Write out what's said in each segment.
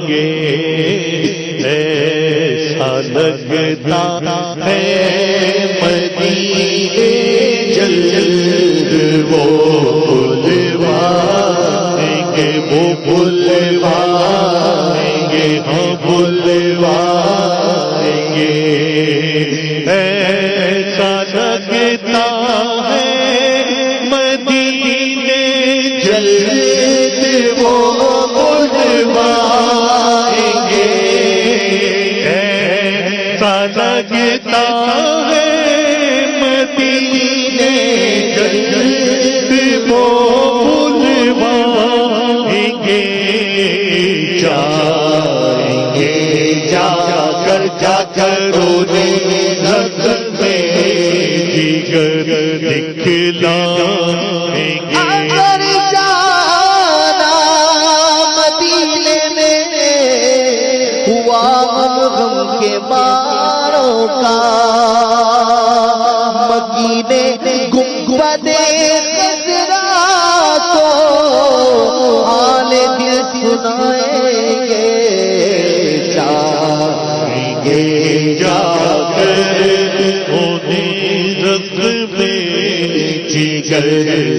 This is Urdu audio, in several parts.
گے ایسا لگتا ہے مدینے جلد وہ بلوائیں گے وہ بلوائیں گے ہاں بلوائیں گے ایسا لگتا ہے مدینے جلد وہ بلوائیں گے ایسا لگتا ہے مدینے جلد وہ بلوائیں گے جائیں گے جا کر رونے رگ میں جگر دکھلائیں گے اگر جانا مدینے میں ہوا غم کے باروں کا مکینے گنبد خضرا کو حال دل سنائیں گے جائیں گے جا کر رونے رگ میں جگر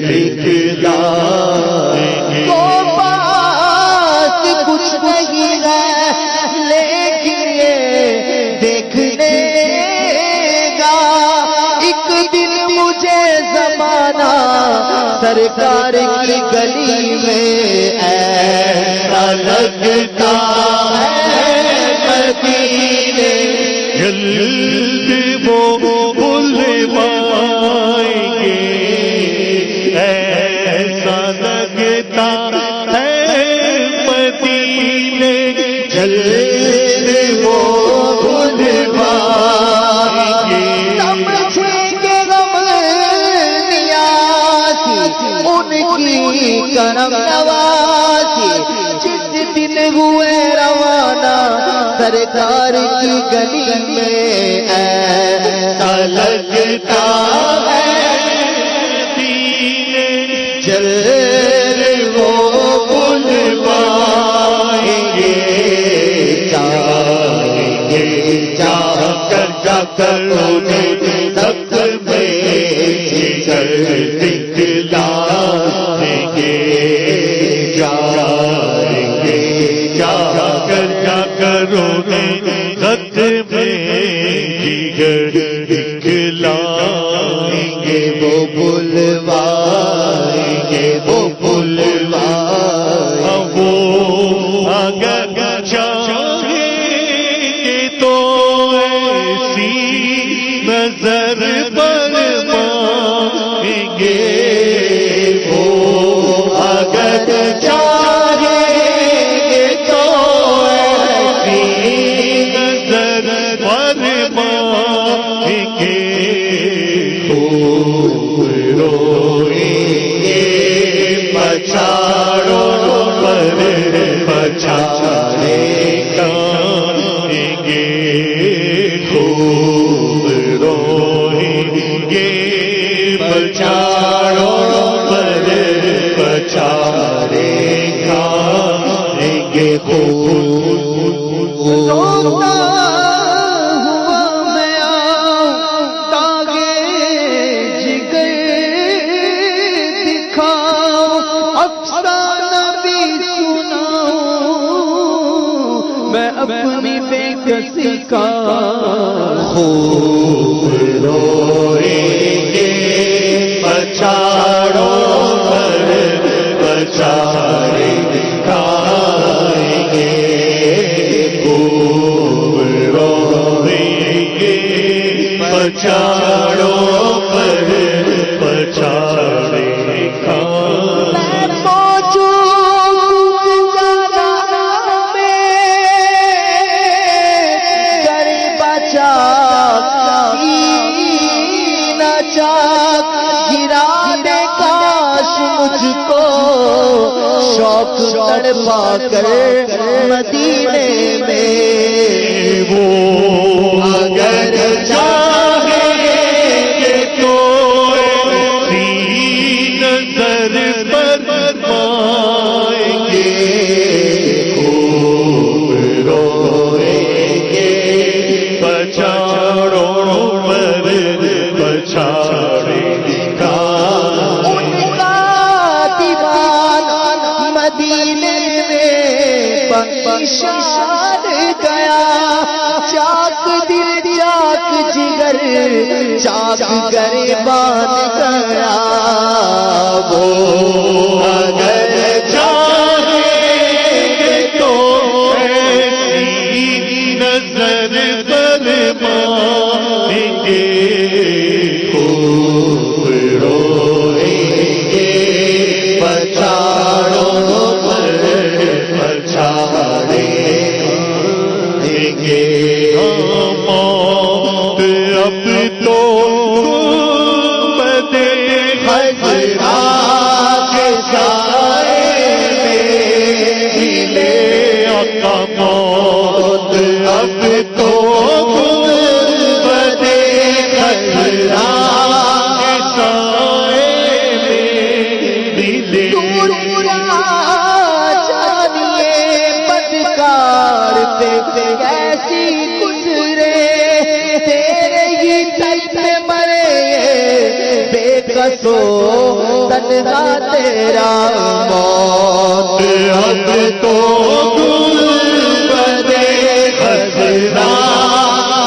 دکھلائیں گے تو بات کچھ نہیں ہے لیکن یہ دیکھنے گا ایک دن مجھے زمانہ سرکار کی گلی میں ایسا لگتا ہے مدینے جلد وہ بلوائیں گے ایسا لگتا ہے مدینے جلد وہ بلوائیں گے سمجھیں گے غم نیاسی ان کی کرم نوازی جس دن ہوئے روانہ سرکار کی گلی میں ایسا لگتا ہے مدینے جلد وہ بلوائیں گے جائیں گے جا کر رونے رگ میں جگر دکھلائیں گے جائیں گے جا کر رونے رگ میں جگر دکھلائیں گے وہ بلوائیں گے وہ بلوائیں وہ اگر چاہیں گے تو ایسی نظر فرمائیں گے وہ اگر چاہیں گے تو ایسی نظر فرمائیں گے خوب روئیں گے پچھاڑوں پر پچھاڑے گائیں گے خوب روئیں گے پچھاڑوں پر پچھاڑے گائیں گے خوب روتا ہوا میں آؤں تاکہ جگر دکھاؤں افسانہ بھی سناؤں میں اپنی بے کسی کا خوب روئیں گے پچھاڑوں پر پچھاڑے گائیں گے خوب روئیں گے پچھاڑوں پر پچھاڑے گائیں میں پہنچوں جانا میں کرے بچا نہ چاک گرانے کاش مجھ کو شوق تڑپا کر مدینے میں وہ اگر چاہیں گے تو ایسی نظر فرمائیں گے خوب پریشان گیا، چاک دل چاک جگر چاک گریبان گیا، وہ اگر چاہے تو ایسی نظر فرمائیں گے، خوب روئیں گے پچھاڑوں پر پچھاڑیں گے، موت اب تو بدے خجرا کے سائے میں ملے، آقا موت اب تو بدے خجرا کے سائے میں ملے، دور جانیے بدکار سے کیسی گزرے، تیرے ہی تن میں مرے بے قصو تنہا تیرا، موت اب تو بدے خجرا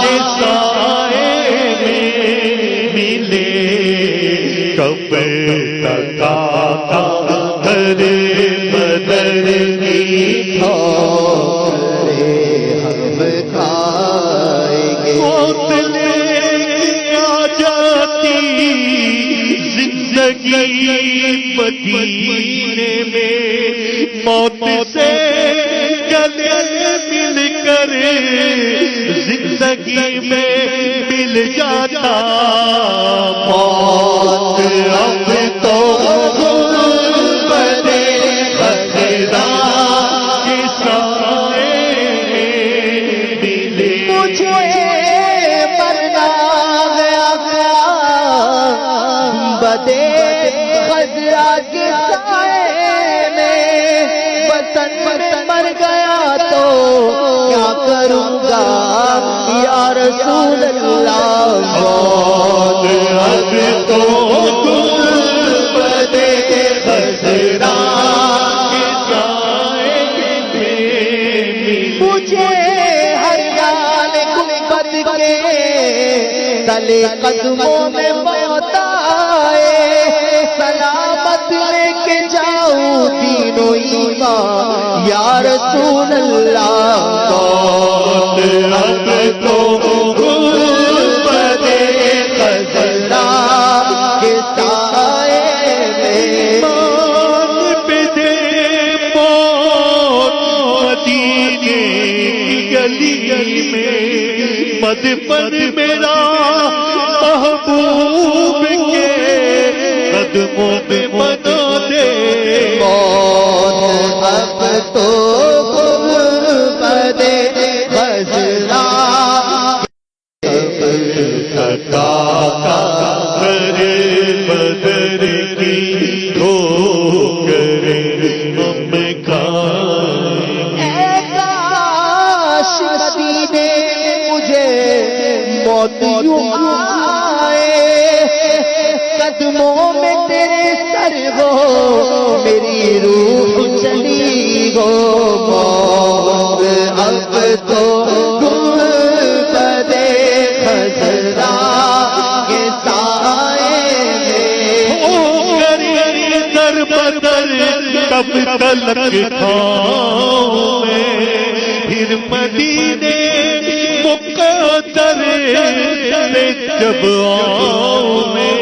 کے سائے میں ملے، کب تک آقا در بدر کی ٹھوکرے ہم کھائیں گے، موت لے آ جاتی زندگی مدینے میں، موت سے گلے مل کر زندگی میں مل جاتا، موت اب تو بدے خجرا کے سائے میں ملے، مجھے مرنا گیا بدے خجرا کے سائے میں، وطن میں مر گیا تو کیا کروں گا یا رسول اللہ، موت اب تو بدے خجرا کے سائے میں ملے، مجھے حیران گنبد کے تلے قدموں میں موت آئے، سلامت لے کے جاؤں دین و ایمان یا رسول اللہ، موت اب تو بدے خجرا کے سائے میں، مان پہ دے موت مدینے کی گلی میں، مدفن میرا محبوب کے قدموں میں بنا دے، موت اب تو بدے خجرا بدر کی ٹھوکریں ہم کھائیں گے، اے کاش مدینے مجھے موت یوں آئے، قدموں میں تیرے سر ہو میری روح چلی ہو، موت اب تو بدے خجرا کے سائے میں، در بدر کب تلک کھاؤں میں، پھر مدینے مقدر میں جب آؤں میں،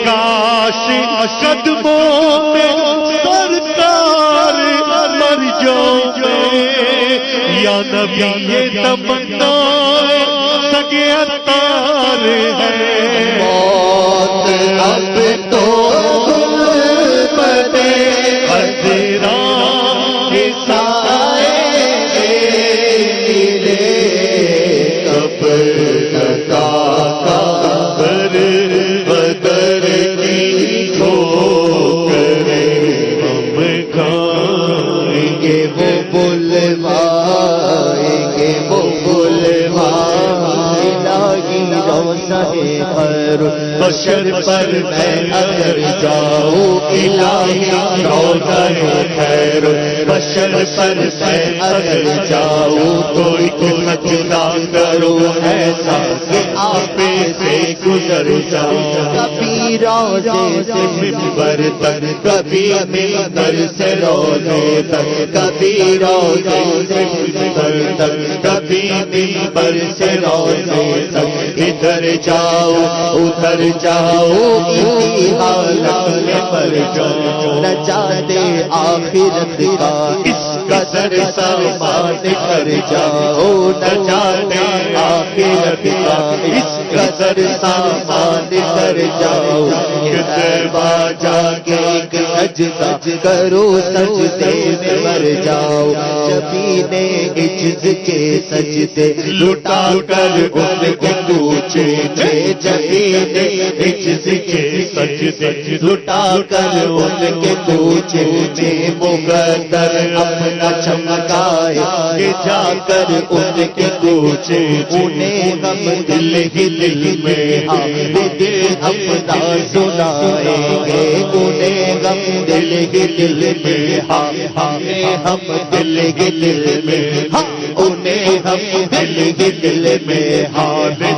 کاش قدموں میں سرکار مر جاؤں میں، یا نبی یہ تمنا سگے اتار ہے، موت اب تو بدے خجرا کے سائے میں ملے، کب تک آقا در بدر کی ٹھوکریں ہم کھائیں گے، وہ بلوائیں گے، وہ بلوائیں الہی روزہ خیر بشر پر میں اگر جاؤں الہی روزہ خیر بشر پر میں اگر جاؤں تو ایک سجدہ کروں ایسا کہ آپ سے گزر جاؤں کبھی روزے سے منبر تک کبھی منبر سے روزے تک کبھی روزے سے منبر تک کبھی منبر سے روزے تک ادھر جاؤ ادھر جاؤ اسی حالت میں مر جاؤ نجات آخرت کا اس قدر سامان کر جاؤ نجات آخرت کا اس قدر سامان کر جاؤ دربا جا کے ایک سجدہ کرو سجدے میں مر جاؤ نبی نے عجز کے سجدے لٹا کر ان کے کوچے میں نبی نے عجز کے سجدے لٹا کر ان کے کوچے میں مقدر اپنا چمکائے جا کر ان کے کوچے انہیں ہم دل ہی دل میں دل اپنا سنائیں گے انہیں ہم دل ہی دل میں ہم دل ہی دل میں انہیں ہم دل ہی دل میں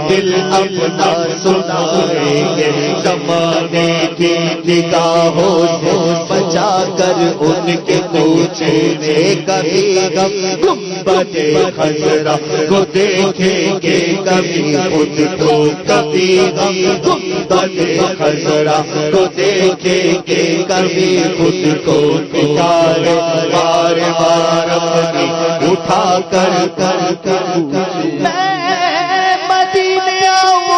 دل اپنا سنائیں گے زمانے کی نگاہوں سے بچا کر ان کے کوچے میں کبھی ہم گنبد خضرا کو دیکھیں گے کبھی خود کو کبھی ہم گنبد خضرا کو دیکھیں گے کبھی خود کو پکارے بار بار اپنی اٹھا کر میں مدینے آؤں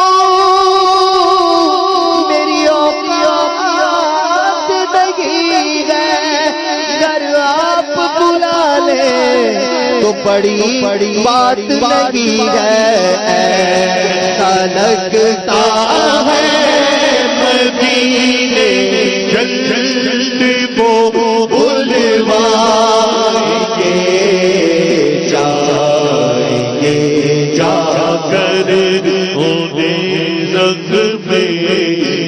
میری اوقات نہیں ہے اگر آپ بلا لیں تو بڑی بات نہیں ہے ایسا لگتا ہے مدینے جلد وہ بلوائیں گے جائیں گے جا کر انہیں رنگ میں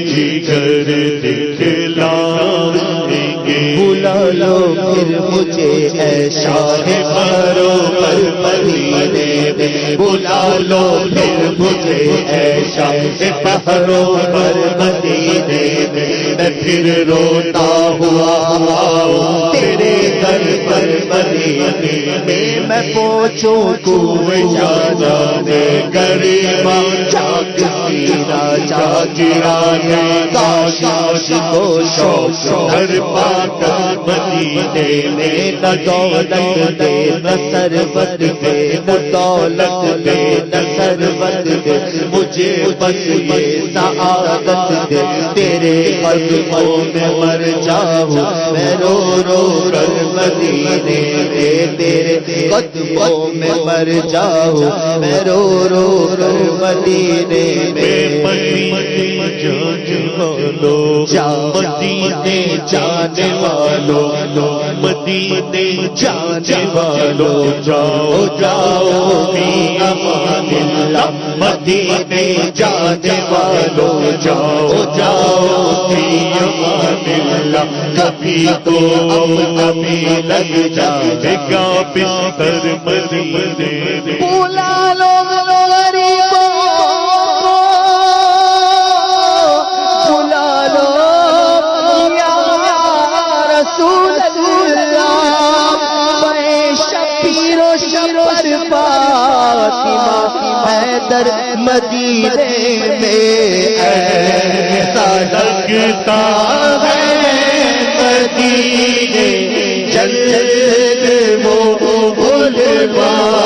جگر دکھلائیں گے بلا لو پھر مجھے اے شاہ مرو پر مدینے میں بلا لو پھر مجھے اے شاہ پہرو پر مدینے میں پھر روتا ہوا تیرے در پر مدینے میں پہنچوں کوئے جانا دے گریبا چاک گرانے کاش کو شوق در پا کر مدینے میں نہ دولت دے نہ ثروت دے نہ دولت دے نہ ثروت دے مجھے بس یہ سعادت دے تیرے قدموں میں مر جاؤں میں رو رو کر مدینے میں تیرے قدموں میں مر جاؤں میں رو رو کر مدینے میں مدینے جانے والوں مدینے جانے والوں جاؤ جاؤ فی امان اللہ مدینے جانے والوں جاؤ جاؤ فی امان اللہ کبھی تو کبھی لگ جائے گا بستر مدینے بلا لو حیدر مدینے میں ایسا لگتا ہے مدینے جلد وہ بلوائیں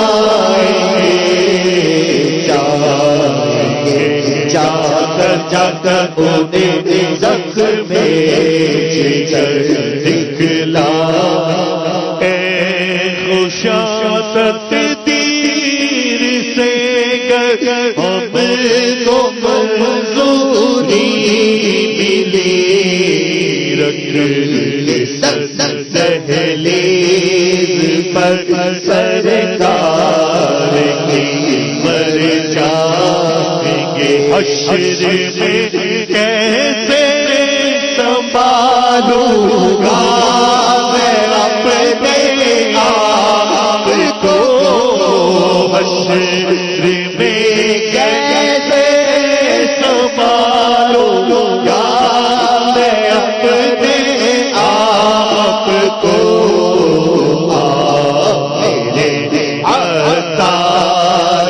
گے جا کر انہیں زخم جگر دکھلا اے خوشامد ہم کو منظوری ملی رکھ دہلیز پر سرکار کی مر جائیں گے حشر میں کیسے سنبھالوں گا میں اپنے آپ کو حشر میں کیسے سنبھالوں گا میں اپنے آپ کو میرے عطار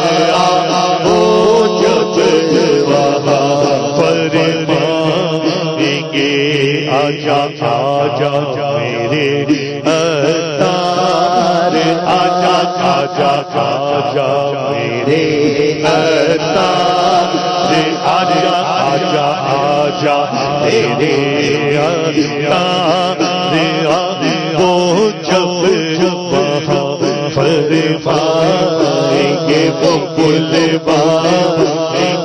ہو جب وہاں فرمائیں گے آجا آجا میرے عطار آجا آجا آجا میرے عطار آجا آجا آجا میرے وہ جب وہاں فرمائیں گے وہ بلوائیں